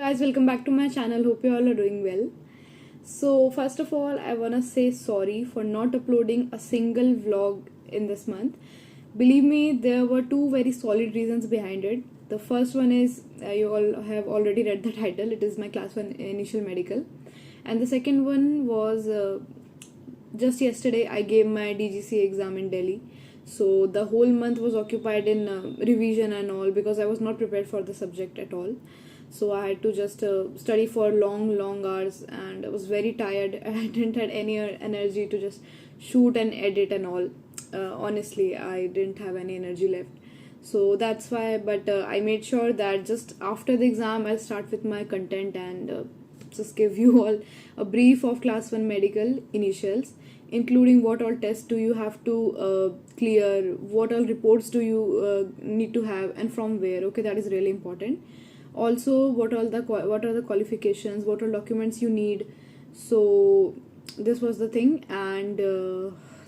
Guys, welcome back to my channel. Hope you all are doing well. So first of all, I wanna say sorry for not uploading a single vlog in this month. Believe me, there were two very solid reasons behind it. The first one is you all have already read the title. It is my class 1 initial medical, and the second one was just yesterday I gave my DGCA exam in Delhi. So the whole month was occupied in revision and all, because I was not prepared for the subject at all. So I had to just study for long hours, and I was very tired. I didn't have any energy to just shoot and edit and all. Honestly, I didn't have any energy left. So that's why, but I made sure that just after the exam I'll start with my content and just give you all a brief of class 1 medical initials, including what all tests do you have to clear, what all reports do you need to have, and from where. Okay, that is really important. Also, what are the qualifications, what all documents you need. So this was the thing, and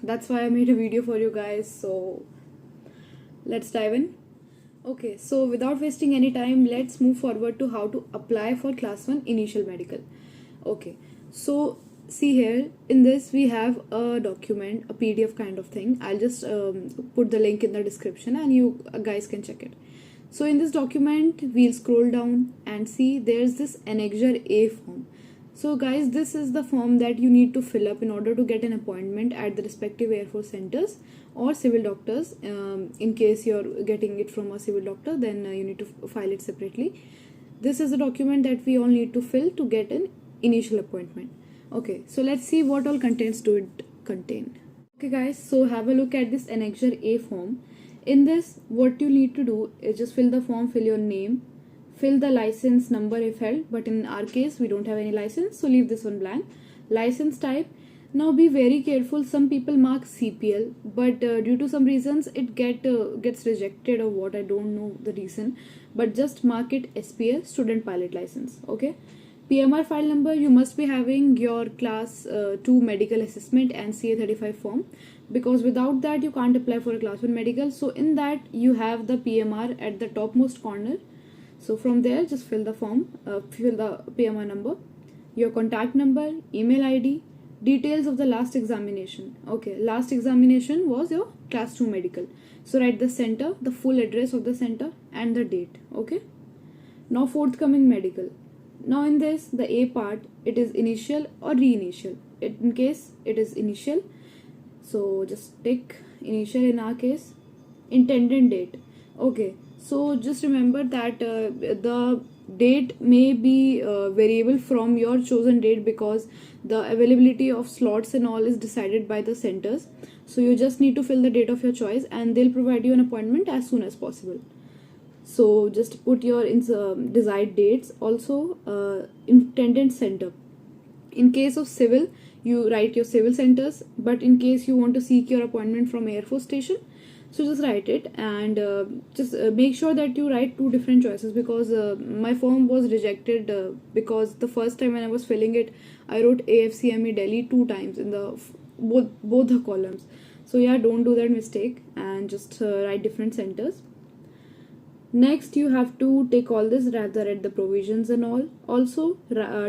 that's why I made a video for you guys. So let's dive in. Okay, so without wasting any time, let's move forward to how to apply for class 1 initial medical. Okay, so see here, in this we have a document, a PDF kind of thing. I'll just put the link in the description and you guys can check it. So in this document, we'll scroll down and see there's this Annexure A form. So guys, this is the form that you need to fill up in order to get an appointment at the respective Air Force centers or civil doctors. In case you're getting it from a civil doctor, then you need to file it separately. This is a document that we all need to fill to get an initial appointment. Okay, so let's see what all contents do it contain. Okay guys, so have a look at this Annexure A form. In this, what you need to do is just fill the form, fill your name, fill the license number if held, but in our case we don't have any license, so leave this one blank. License type. Now be very careful, some people mark CPL, but due to some reasons it gets rejected, or what, I don't know the reason, but just mark it SPL, student pilot license. Okay. Pmr file number, you must be having your class 2 medical assessment and CA35 form, because without that you can't apply for a class 1 medical. So in that you have the PMR at the topmost corner. So from there just fill the form, fill the PMR number, your contact number, email ID, details of the last examination. Okay, last examination was your class 2 medical. So write the center, the full address of the center and the date. Okay. Now forthcoming medical. Now in this, the A part, it is initial or reinitial. In case it is initial, so just tick initial in our case. Intended date. Okay, so just remember that the date may be variable from your chosen date, because the availability of slots and all is decided by the centers. So you just need to fill the date of your choice and they'll provide you an appointment as soon as possible. So just put your desired dates. Also intended center. In case of civil, you write your civil centers, but in case you want to seek your appointment from Air Force station, so just write it, and just make sure that you write two different choices, because my form was rejected because the first time when I was filling it, I wrote AFCME Delhi 2 times in the both the columns. So yeah, don't do that mistake and just write different centers. Next, you have to take all this, rather at the provisions and all. Also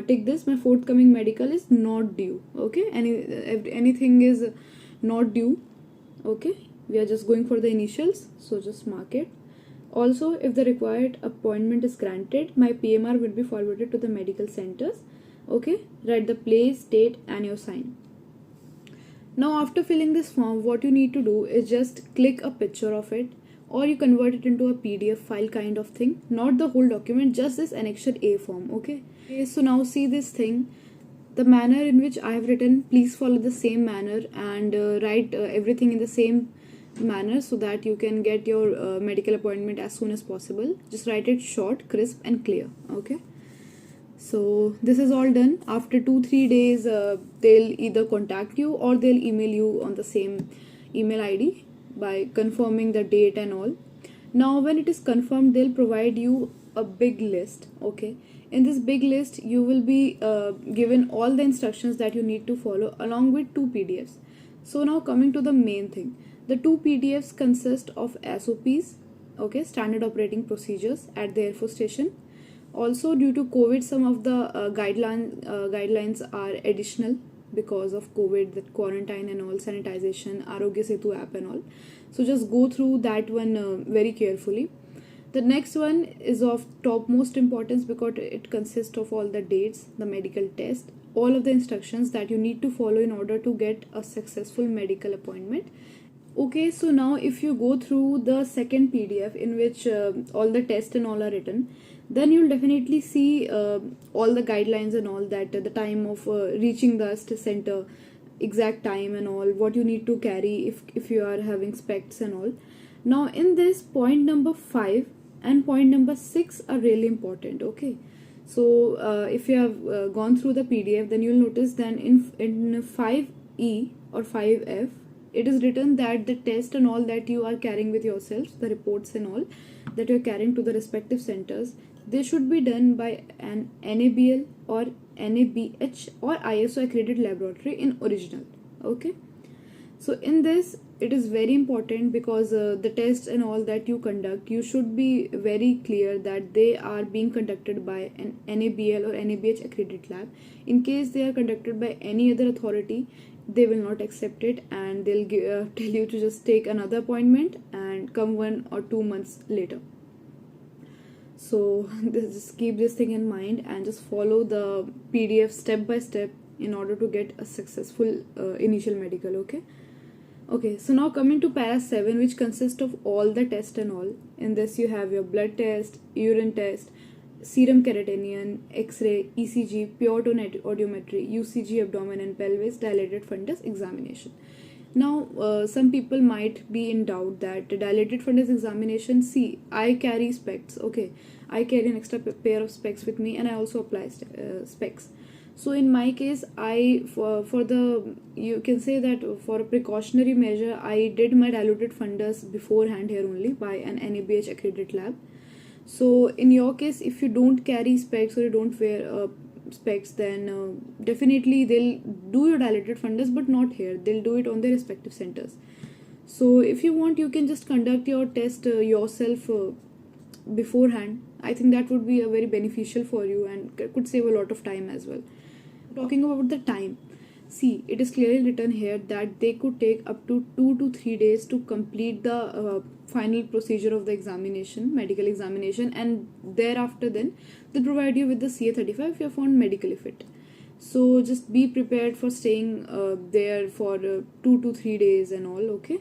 take this, my forthcoming medical is not due. Okay, anything is not due. Okay, we are just going for the initials, so just mark it. Also, if the required appointment is granted, my PMR will be forwarded to the medical centers. Okay, write the place, date and your sign. Now after filling this form, what you need to do is just click a picture of it, or you convert it into a PDF file kind of thing, not the whole document, just this Annexure A form. Okay, so now see this thing, the manner in which I have written, please follow the same manner and write everything in the same manner, so that you can get your medical appointment as soon as possible. Just write it short, crisp and clear. Okay, so this is all done. After 2-3 days they'll either contact you or they'll email you on the same email ID by confirming the date and all. Now when it is confirmed, they'll provide you a big list. Okay, in this big list you will be given all the instructions that you need to follow, along with 2 PDFs. So now coming to the main thing, the 2 PDFs consist of SOPs, okay, standard operating procedures at the Air Force station, Also, due to COVID, some of the guidelines are additional because of COVID, that quarantine and all, sanitization, Arogya Setu app and all. So just go through that one very carefully. The next one is of topmost importance because it consists of all the dates, the medical test, all of the instructions that you need to follow in order to get a successful medical appointment. Okay, so now if you go through the second PDF in which all the tests and all are written, then you'll definitely see all the guidelines and all that, the time of reaching the center, exact time and all, what you need to carry if you are having specs and all. Now in this, point number 5 and point number 6 are really important. Okay, so if you have gone through the PDF, then you'll notice then in 5E or 5F, it is written that the test and all that you are carrying with yourselves, the reports and all that you're carrying to the respective centers, they should be done by an NABL or NABH or ISO accredited laboratory in original. Okay, so in this, it is very important because the tests and all that you conduct, you should be very clear that they are being conducted by an NABL or NABH accredited lab. In case they are conducted by any other authority, they will not accept it, and they'll tell you to just take another appointment and come 1 or 2 months later. So just keep this thing in mind and just follow the PDF step by step in order to get a successful initial medical. Okay, so now coming to para 7, which consists of all the tests and all. In this you have your blood test, urine test, serum creatinine, X-ray, ECG, pure tone audiometry, UCG abdomen and pelvis, dilated fundus examination. Now some people might be in doubt that dilated fundus examination, see, I carry specs. Okay, I carry an extra pair of specs with me and I also apply specs. So in my case, for the, you can say that for a precautionary measure, I did my dilated fundus beforehand here only by an NABH accredited lab. So in your case, if you don't carry specs or you don't wear specs, then definitely they'll do your dilated fundus, but not here. They'll do it on their respective centers. So if you want, you can just conduct your test yourself beforehand. I think that would be a very beneficial for you and could save a lot of time as well. Talking about the time, see, it is clearly written here that they could take up to 2 to 3 days to complete the final procedure of the examination, medical examination, and thereafter then they'll provide you with the CA35 if you're found medically fit. So just be prepared for staying there for 2 to 3 days and all. Okay,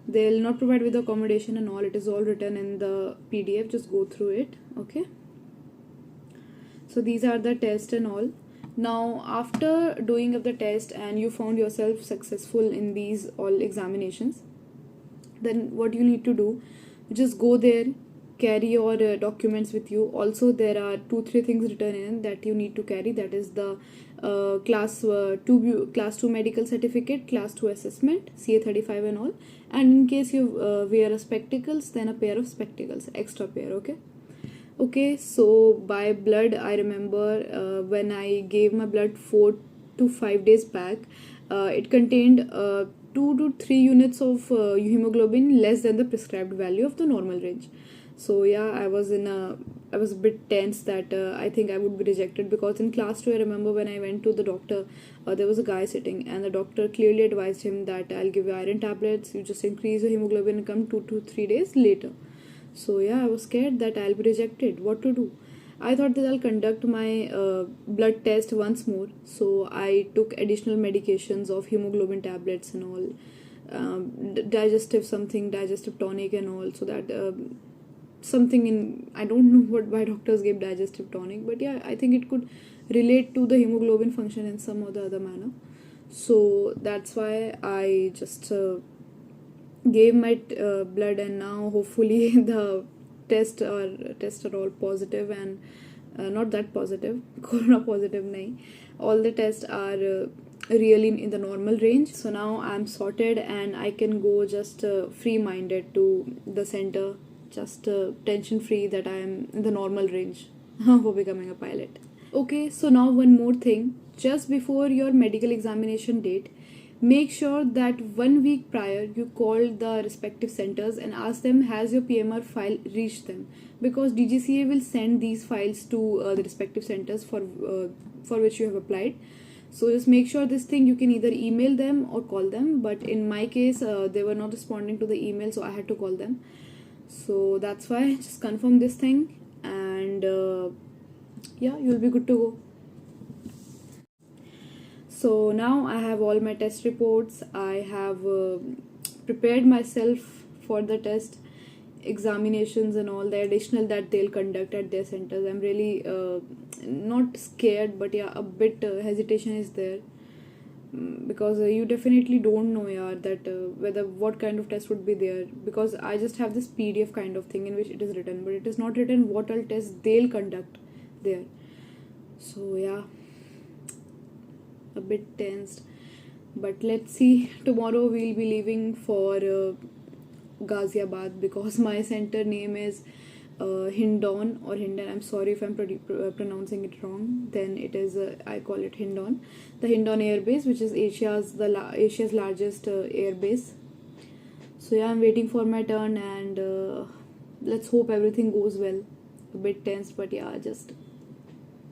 they'll not provide with accommodation and all. It is all written in the PDF, just go through it. Okay, so these are the tests and all. Now after doing of the test and you found yourself successful in these all examinations, then what you need to do, just go there, carry your documents with you. Also there are 2-3 things written in that you need to carry, that is the class 2 medical certificate, class 2 assessment, CA35 and all, and in case you wear spectacles, then a pair of spectacles, extra pair. Okay, so by blood, I remember when I gave my blood 4 to 5 days back, it contained 2 to 3 units of hemoglobin less than the prescribed value of the normal range. So yeah, I was a bit tense that I think I would be rejected, because in class 2 I remember when I went to the doctor, there was a guy sitting and the doctor clearly advised him that I'll give you iron tablets, you just increase your hemoglobin and come 2 to 3 days later. So yeah, I was scared that I'll be rejected. What to do? I thought that I'll conduct my blood test once more. So I took additional medications of hemoglobin tablets and all, digestive tonic and all, so that something in, I don't know why doctors gave digestive tonic, but yeah, I think it could relate to the hemoglobin function in some or the other manner. So that's why I just gave my blood, and now hopefully the tests are all positive and not that positive, corona positive nahi. All the tests are really in the normal range. So now I'm sorted and I can go just free-minded to the center, just tension free that I am in the normal range for becoming a pilot. Okay, so now one more thing. Just before your medical examination date, make sure that 1 week prior you call the respective centers and ask them, has your PMR file reached them, because DGCA will send these files to the respective centers for which you have applied. So just make sure this thing, you can either email them or call them, but in my case they were not responding to the email, so I had to call them. So that's why just confirm this thing, and yeah, you'll be good to go. So now I have all my test reports. I have prepared myself for the test examinations and all the additional that they'll conduct at their centers. I'm really not scared, but yeah, a bit hesitation is there. Because you definitely don't know that whether what kind of test would be there, because I just have this PDF kind of thing in which it is written, but it is not written what all tests they'll conduct there. So yeah, a bit tensed, but let's see. Tomorrow we'll be leaving for Ghaziabad, because my center name is Hindon or Hindon. I'm sorry if I'm pronouncing it wrong. Then it is I call it Hindon, the Hindon Air Base, which is Asia's largest air base. So yeah, I'm waiting for my turn, and let's hope everything goes well. A bit tense, but yeah, just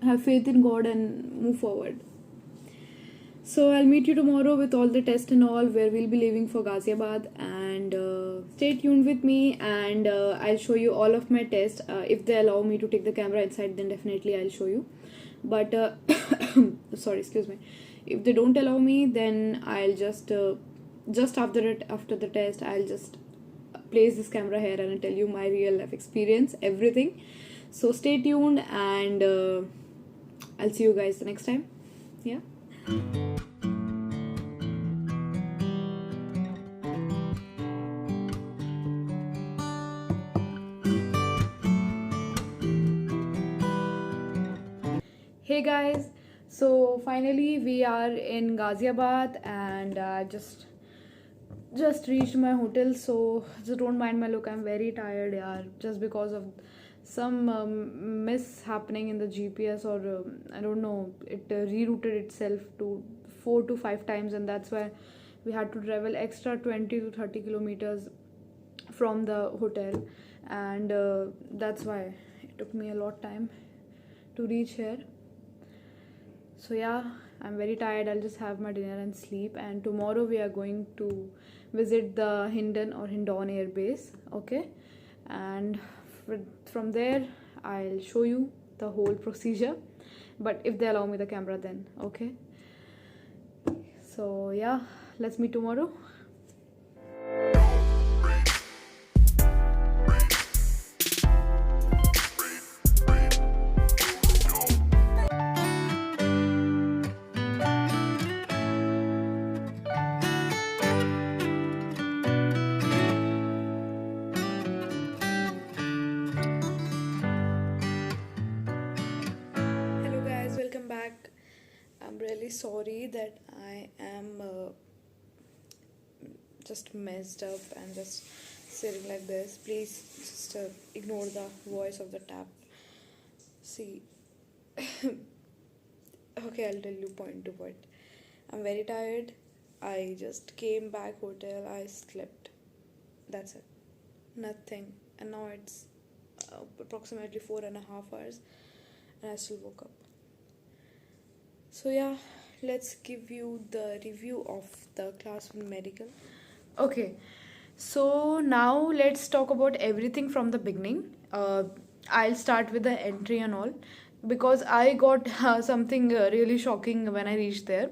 have faith in God and move forward. So I'll meet you tomorrow with all the tests and all, where we'll be leaving for Ghaziabad, and stay tuned with me, and I'll show you all of my tests. If they allow me to take the camera inside, then definitely I'll show you. But sorry, excuse me. If they don't allow me, then I'll just after the test, I'll just place this camera here and I'll tell you my real life experience, everything. So stay tuned, and I'll see you guys the next time. Yeah. Hey guys, so finally we are in Ghaziabad, and just reached my hotel. So just don't mind my look, I'm very tired, just because of some miss happening in the GPS, or I don't know, it rerouted itself to 4 to 5 times, and that's why we had to travel extra 20 to 30 kilometers from the hotel, and that's why it took me a lot of time to reach here. So yeah, I'm very tired. I'll just have my dinner and sleep, and tomorrow we are going to visit the Hindon Air Base, okay, and from there I'll show you the whole procedure, but if they allow me the camera, then okay. So yeah, let's meet tomorrow. Welcome back. I'm really sorry that I am just messed up and just sitting like this. Please just ignore the voice of the tap. See, okay, I'll tell you point to point. I'm very tired. I just came back hotel. I slept. That's it. Nothing. And now it's approximately 4.5 hours, and I still woke up. So yeah, let's give you the review of the class 1 medical. Okay, so now let's talk about everything from the beginning. I'll start with the entry and all, because I got something really shocking when I reached there.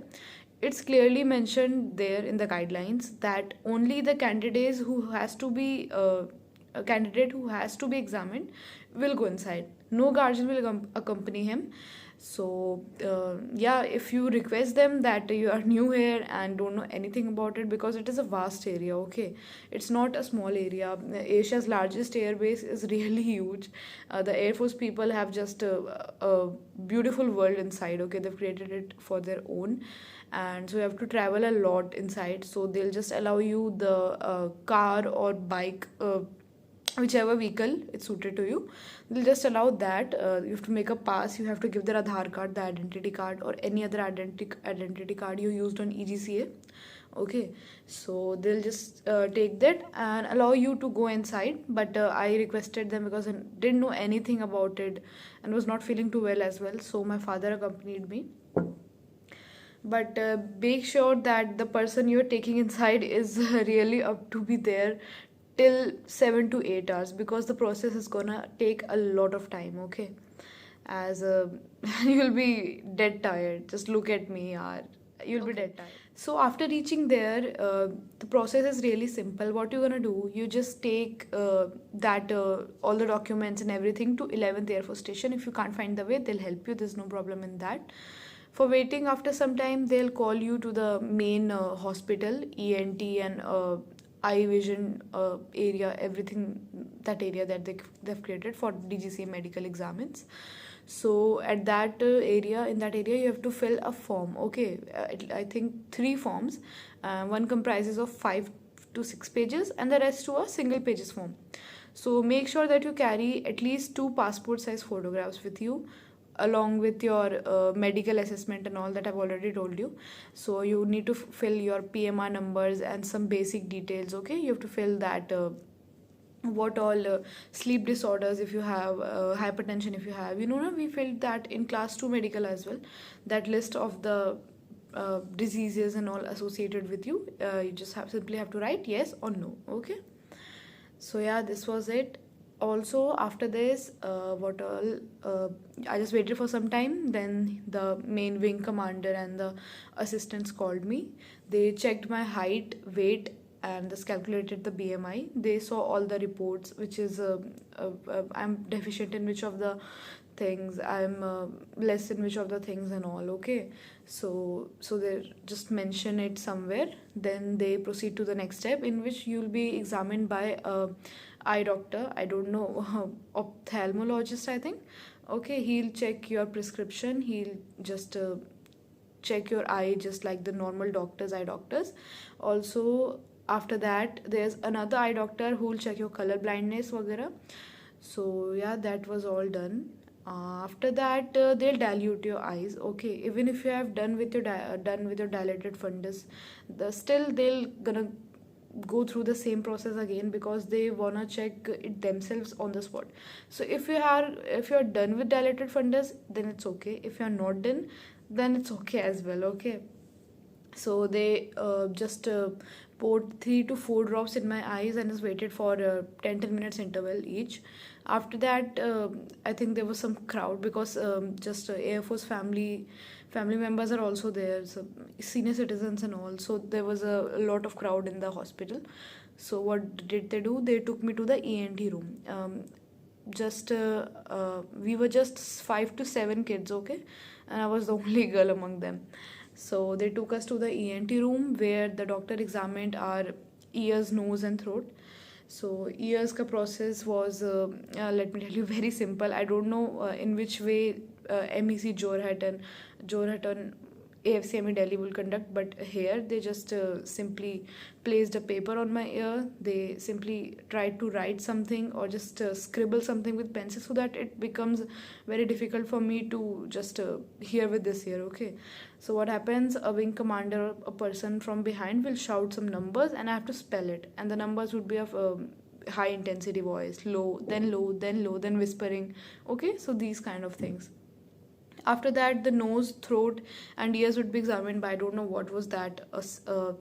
It's clearly mentioned there in the guidelines that only the candidates who has to be a candidate who has to be examined will go inside. No guardian will accompany him. So yeah, if you request them that you are new here and don't know anything about it, because it is a vast area, okay, it's not a small area. Asia's largest air base is really huge. The Air Force people have just a beautiful world inside, okay, they've created it for their own, and so you have to travel a lot inside. So they'll just allow you the car or bike, whichever vehicle it's suited to you, they'll just allow that. You have to make a pass, you have to give their Aadhaar card, the identity card, or any other identity card you used on EGCA, Okay, so they'll just take that and allow you to go inside, but I requested them because I didn't know anything about it and was not feeling too well as well, so my father accompanied me. But make sure that the person you're taking inside is really up to be there till 7 to 8 hours, because the process is gonna take a lot of time. Okay, as you'll be dead tired. Just look at me, yaar. You'll be dead tired. So after reaching there, the process is really simple. What you're gonna do, you just take that all the documents and everything to 11th Air Force Station. If you can't find the way, they'll help you. There's no problem in that. For waiting, after some time, they'll call you to the main hospital, ENT and eye vision area, everything, that area that they've created for DGCA medical examines. So at that area, in that area, you have to fill a form. Okay, I think 3 forms. One comprises of 5 to 6 pages, and the rest to a single pages form. So make sure that you carry at least 2 passport size photographs with you, along with your medical assessment and all that I've already told you. So you need to fill your PMR numbers and some basic details. Okay, you have to fill that. What all sleep disorders if you have, hypertension if you have, we filled that in class 2 medical as well, that list of the diseases and all associated with you. You just simply have to write yes or no. Okay, so yeah, this was it. Also after this, what all I just waited for some time, then the main wing commander and the assistants called me. They checked my height, weight, and just calculated the BMI. They saw all the reports, which is I'm deficient in which of the things, I'm less in which of the things and all. Okay, so they just mention it somewhere. Then they proceed to the next step, in which you'll be examined by a eye doctor. I don't know, ophthalmologist I think. Okay, he'll check your prescription. He'll just check your eye just like the normal eye doctors. Also after that, there's another eye doctor who will check your color blindness वगैरह. So yeah, that was all done. After that, they'll dilute your eyes. Okay, even if you have done with your dilated fundus, still they'll gonna go through the same process again, because they wanna check it themselves on the spot. So if you're done with dilated fundus, then it's okay. If you're not done, then it's okay as well. Okay, so they just poured 3 to 4 drops in my eyes and just waited for 10 minutes interval each. After that, I think there was some crowd, because just Air Force family members are also there, so senior citizens and all. So there was a lot of crowd in the hospital. So what did they do? They took me to the ENT room. We were just 5 to 7 kids. Okay, and I was the only girl among them. So they took us to the ENT room, where the doctor examined our ears, nose and throat. So ears ka process was, let me tell you, very simple. I don't know in which way MEC Jorhat and AFCME Delhi will conduct, but here they just simply placed a paper on my ear. They simply tried to write something or just scribble something with pencil, so that it becomes very difficult for me to just hear with this ear. Okay, so what happens, a wing commander, a person from behind, will shout some numbers and I have to spell it, and the numbers would be of high intensity voice, low, then whispering. Okay, so these kind of things. After that, the nose, throat and ears would be examined by, I don't know what was that, a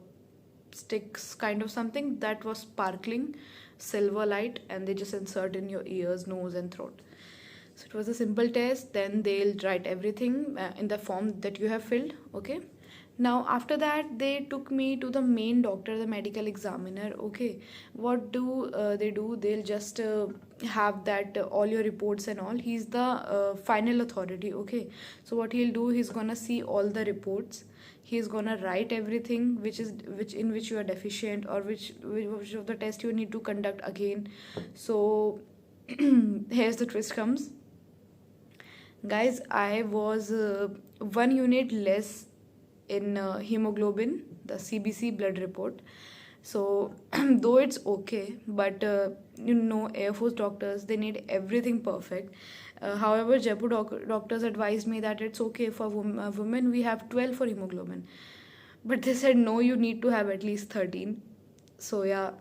sticks kind of something that was sparkling silver light, and they just insert in your ears, nose and throat. So it was a simple test. Then they'll write everything in the form that you have filled. Okay, now after that, they took me to the main doctor, the medical examiner. Okay, what do they do? They'll just have that all your reports and all. He's the final authority. Okay, so what he'll do, he's gonna see all the reports. He's gonna write everything which you are deficient, or which of the test you need to conduct again. So here's the twist comes, guys. I was 1 unit less in hemoglobin, the CBC blood report. So though it's okay, but Air Force doctors, they need everything perfect. However, Jaipur doctors advised me that it's okay for women. We have 12 for hemoglobin. but they said no, you need to have at least 13. So yeah,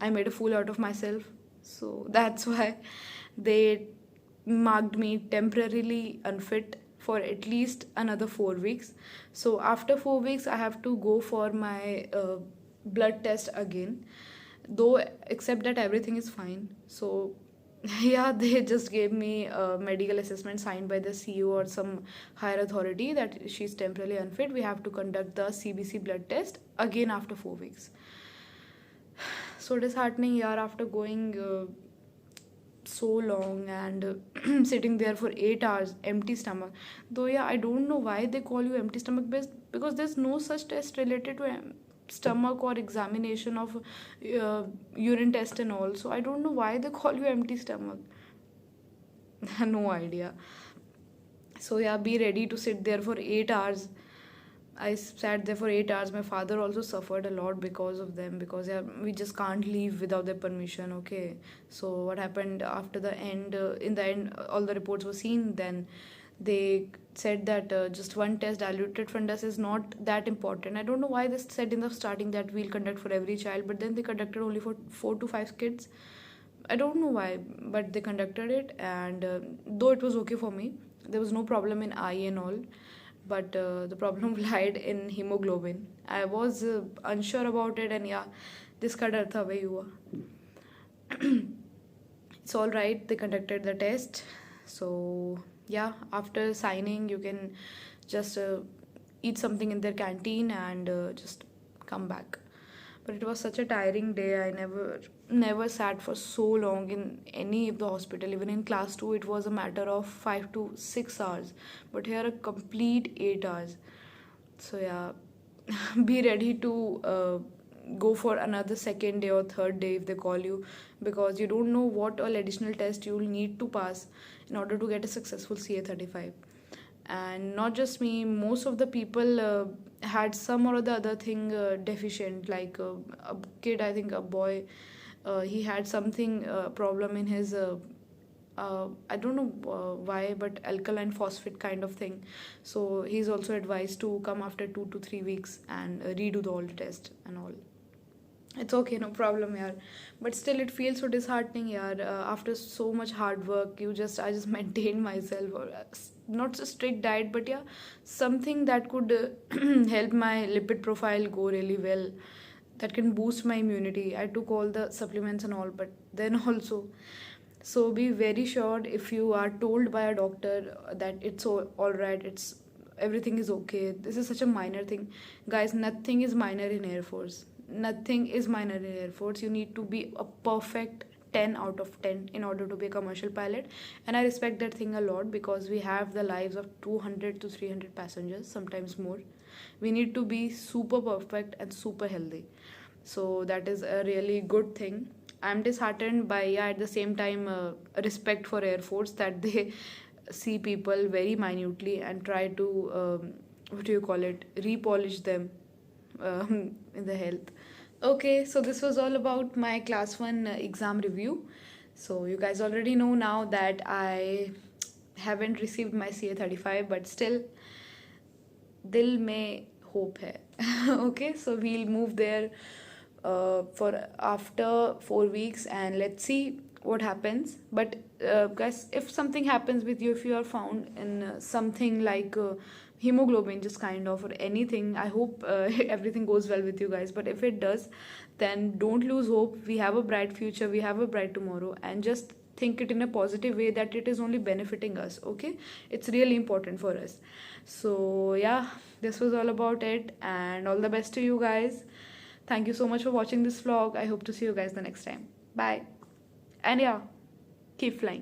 I made a fool out of myself. So that's why they marked me temporarily unfit for at least another 4 weeks. So after 4 weeks, I have to go for my blood test again. Though, except that everything is fine. So yeah, they just gave me a medical assessment signed by the CEO or some higher authority that she's temporarily unfit. We have to conduct the CBC blood test again after 4 weeks. So disheartening, yeah, after going so long and sitting there for 8 hours empty stomach. Though yeah, I don't know why they call you empty stomach, because there's no such test related to stomach or examination of urine test and all. So I don't know why they call you empty stomach. No idea. So yeah, be ready to sit there for 8 hours. I sat there for 8 hours. My father also suffered a lot because of them, because yeah, we just can't leave without their permission. Okay, so what happened after the end? In the end, all the reports were seen. Then they said that just one test, diluted fundus, is not that important. I don't know why they said in the starting that we'll conduct for every child, but then they conducted only for 4 to 5 kids. I don't know why, but they conducted it, and though it was okay for me, there was no problem in eye and all, but the problem lied in hemoglobin. I was unsure about it, and yeah, this ka dar tha wahi hua. It's all right. They conducted the test, so yeah, after signing, you can just eat something in their canteen and just come back. But it was such a tiring day. I never sat for so long in any of the hospital. Even in class 2, it was a matter of 5 to 6 hours, but here a complete 8 hours. So yeah, be ready to go for another second day or third day if they call you, because you don't know what all additional test you will need to pass in order to get a successful CA35. And not just me, most of the people had some or the other thing deficient, like a kid, I think a boy, he had something problem in his I don't know why, but alkaline phosphate kind of thing. So he's also advised to come after 2 to 3 weeks and redo the all test and all. It's okay, no problem, yaar. But still, it feels so disheartening, yaar. After so much hard work, I just maintained myself, or not a strict diet, but yeah, something that could help my lipid profile go really well, that can boost my immunity. I took all the supplements and all, but then also. So be very sure if you are told by a doctor that it's all right, it's everything is okay. This is such a minor thing, guys. Nothing is minor in Air Force. Nothing is minor in Air Force. You need to be a perfect 10 out of 10 in order to be a commercial pilot, and I respect that thing a lot, because we have the lives of 200 to 300 passengers, sometimes more. We need to be super perfect and super healthy. So that is a really good thing. I'm disheartened by, yeah, at the same time, respect for Air Force, that they see people very minutely and try to what do you call it, repolish them in the health. Okay, so this was all about my class 1 exam review. So you guys already know now that I haven't received my CA35, but still dil mein hope hai. Okay, so we'll move there for after 4 weeks, and let's see what happens. But guys, if something happens with you, if you are found in something like hemoglobin, just kind of, or anything, I hope everything goes well with you guys. But if it does, then don't lose hope. We have a bright future, we have a bright tomorrow, and just think it in a positive way, that it is only benefiting us. Okay, it's really important for us. So yeah, this was all about it, and all the best to you guys. Thank you so much for watching this vlog. I hope to see you guys the next time. Bye. And yeah, keep flying.